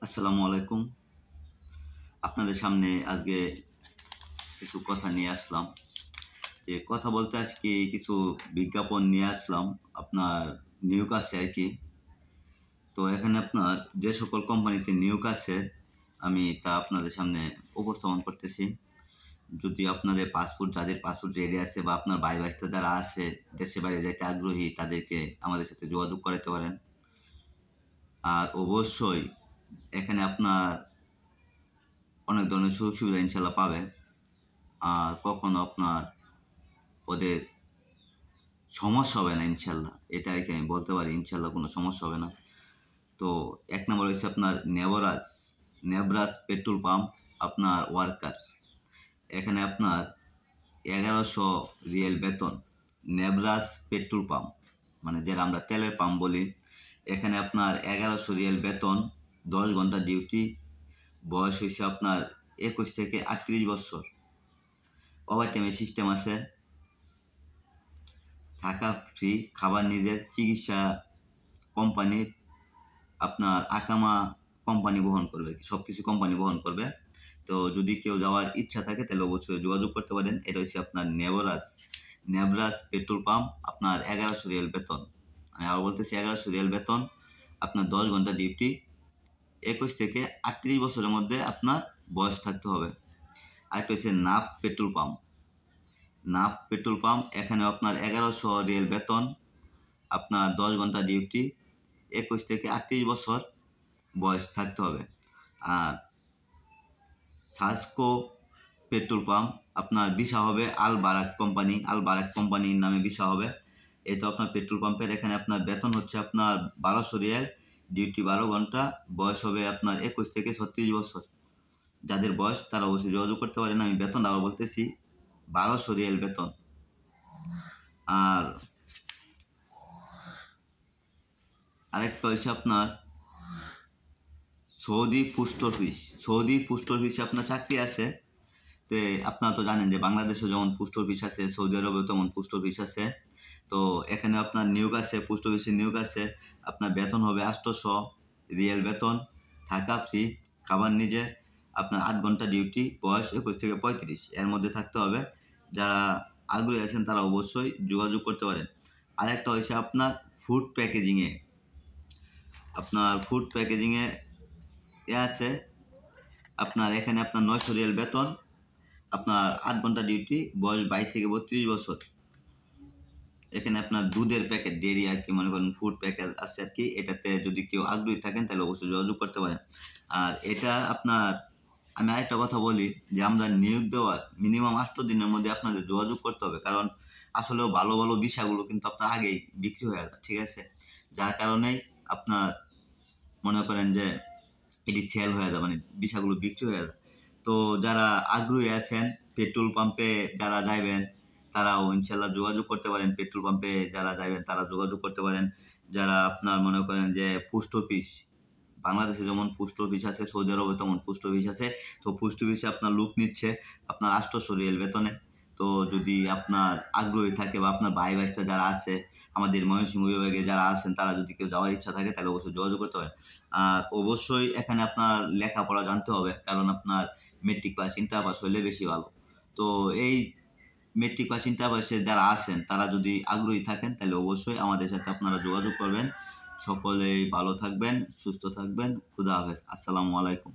আসসালামু আলাইকুম। আপনাদের সামনে আজকে কিছু কথা নিয়ে আসলাম। যে কথা বলতে আজকে কিছু বিজ্ঞাপন নিয়ে আসলাম আপনার নিয়োগ আছে আরকি। তো এখানে আপনার যে সকল কোম্পানিতে নিয়োগ আছে আমি তা আপনাদের সামনে উপস্থাপন করতেছি। যদি আপনাদের যাদের পাসপোর্ট রেডি আছে বা আপনার ভাই-ভাস্তা যারা আছে দেশের বাইরে যাইতে আগ্রহী তাদেরকে আমাদের সাথে যোগাযোগ করাইতে পারেন। আর অবশ্যই এখানে আপনার অনেক ধরনের সুযোগ-সুবিধা ইনশাআল্লাহ পাবেন। আর কখনো আপনার ওদের সমস্যা হবে না ইনশাআল্লাহ। এটা আরকি আমি বলতে পারি ইনশাআল্লাহ কোনো সমস্যা হবে না। তো ১ নাম্বার হইছে আপনার নেবরাজ পেট্রোল পাম্প আপনার ওয়ার্কার। এখানে আপনার ১১০০ রিয়াল বেতন। নেবরাজ পেট্রোল পাম্প মানে যেটা আমরা তেলের পাম্প বলি। এখানে আপনার ১১০০ রিয়াল বেতন, ১০ ঘন্টা ডিউটি, বয়স হইছে আপনার ২১ থেকে ৩৮ বৎসর। ওভারটাইমের সিস্টেম আছে। থাকা ফ্রি, খাবার নিজের, চিকিৎসা কোম্পানির, আপনার আকামা কোম্পানি বহন করবে। সবকিছু কোম্পানি বহন করবে। তো যদি কেউ যাওয়ার ইচ্ছা থাকে তাহলে অবশ্যই যোগাযোগ করতে পারেন। এটা হচ্ছে আপনার নেবরাজ পেট্রোল পাম্প আপনার ১১০০ রিয়াল বেতন। আমি আবার বলতেছি ১১০০ রিয়াল বেতন, আপনার ১০ ঘন্টা ডিউটি, ২১ থেকে ৩৮ বছরের মধ্যে আপনার বয়স থাকতে হবে। আরেকটা হচ্ছে নাফ পেট্রোল পাম্প এখানে আপনার ১১০০ রিয়াল বেতন, আপনার ১০ ঘন্টা ডিউটি, ২১ থেকে ৩৮ বছর বয়স থাকতে হবে। আর সাসকো পেট্রোল পাম্প আপনার ভিসা হবে আল বারাক কোম্পানির নামে ভিসা হবে। এটা আপনার পেট্রোল পাম্পের এখানে আপনার বেতন হচ্ছে আপনার ১২০০ রিয়াল, ডিউটি ১২ ঘন্টা, বয়স হবে আপনার ২১ থেকে ৩৬ বছর। যাদের বয়স তারা অবশ্যই যোগাযোগ করতে পারেন। আমি বেতন আবার বলতেছি ১২০০ রিয়াল বেতন। আর আরেকটা হচ্ছে আপনার সৌদি পোস্ট অফিসে আপনার চাকরি আছে। তো আপনারা তো জানেন যে বাংলাদেশে যেমন পোস্ট অফিস আছে, সৌদি আরবেও তেমন পোস্ট অফিস আছে। তো এখানে আপনার নিয়োগ আছে, পোস্ট অফিসে নিয়োগ আছে। আপনার বেতন হবে ৮০০ রিয়াল বেতন, থাকা ফ্রি, খাবার নিজে, আপনার ৮ ঘন্টা ডিউটি, বয়স ২১ থেকে ৩৫ এর মধ্যে থাকতে হবে। যারা আগ্রহী আছেন তারা অবশ্যই যোগাযোগ করতে পারেন। আরেকটা হচ্ছে আপনার ফুড প্যাকেজিংয়ে আছে আপনার এখানে আপনার ৯০০ রিয়াল বেতন, আপনার ৮ ঘন্টা ডিউটি, বয়স ২২ থেকে ৩২ বছর। এখানে আপনার দুধের প্যাকেট, ডেয়ারি আর কি মনে করেন ফুড প্যাকেট আছে আর কি। এটাতে যদি কেউ আগ্রহী থাকেন তাহলে অবশ্যই যোগাযোগ করতে পারেন। আর এটা আপনার আমি আরেকটা কথা বলি যে আমরা নিয়োগ দেওয়ার মিনিমাম ৮ দিনের মধ্যে আপনাদের যোগাযোগ করতে হবে। কারণ আসলেও ভালো ভিসাগুলো কিন্তু আপনার আগেই বিক্রি হয়ে যায়, ঠিক আছে? যার কারণেই আপনার মনে করেন যে এটি সেল হয়ে যায়, মানে ভিসাগুলো বিক্রি হয়ে যায়। তো যারা আগ্রহী আছেন পেট্রোল পাম্পে যারা যাইবেন তারাও ইনশাল্লাহ যোগাযোগ করতে পারেন। পেট্রোল পাম্পে যারা যাইবেন তারা যোগাযোগ করতে পারেন। যারা আপনার মনে করেন যে পোস্ট অফিস, বাংলাদেশে যেমন পোস্ট অফিস আছে, সৌদি আরবে তেমন পোস্ট অফিস আছে। তো পোস্ট অফিসে আপনার লোক নিচ্ছে আপনার ৮০০ রিয়াল বেতনে। তো যদি আপনার আগ্রহী থাকে বা আপনার ভাই-ভাস্তা যারা আছে আমাদের ময়মনসিংহ বিভাগে যারা আছেন তারা যদি কেউ যাওয়ার ইচ্ছা থাকে তাহলে অবশ্যই যোগাযোগ করতে পারেন। আর অবশ্যই এখানে আপনার লেখাপড়া জানতে হবে, কারণ আপনার মেট্রিক পাস, ইন্টার পাস হইলে বেশি ভালো। তো এই মেট্রিক পাস, ইন্টার পাসে যারা আছেন তারা যদি আগ্রহী থাকেন তাহলে অবশ্যই আমাদের সাথে আপনারা যোগাযোগ করবেন। সকলেই ভালো থাকবেন, সুস্থ থাকবেন। খুদা হাফেজ। আসসালামু আলাইকুম।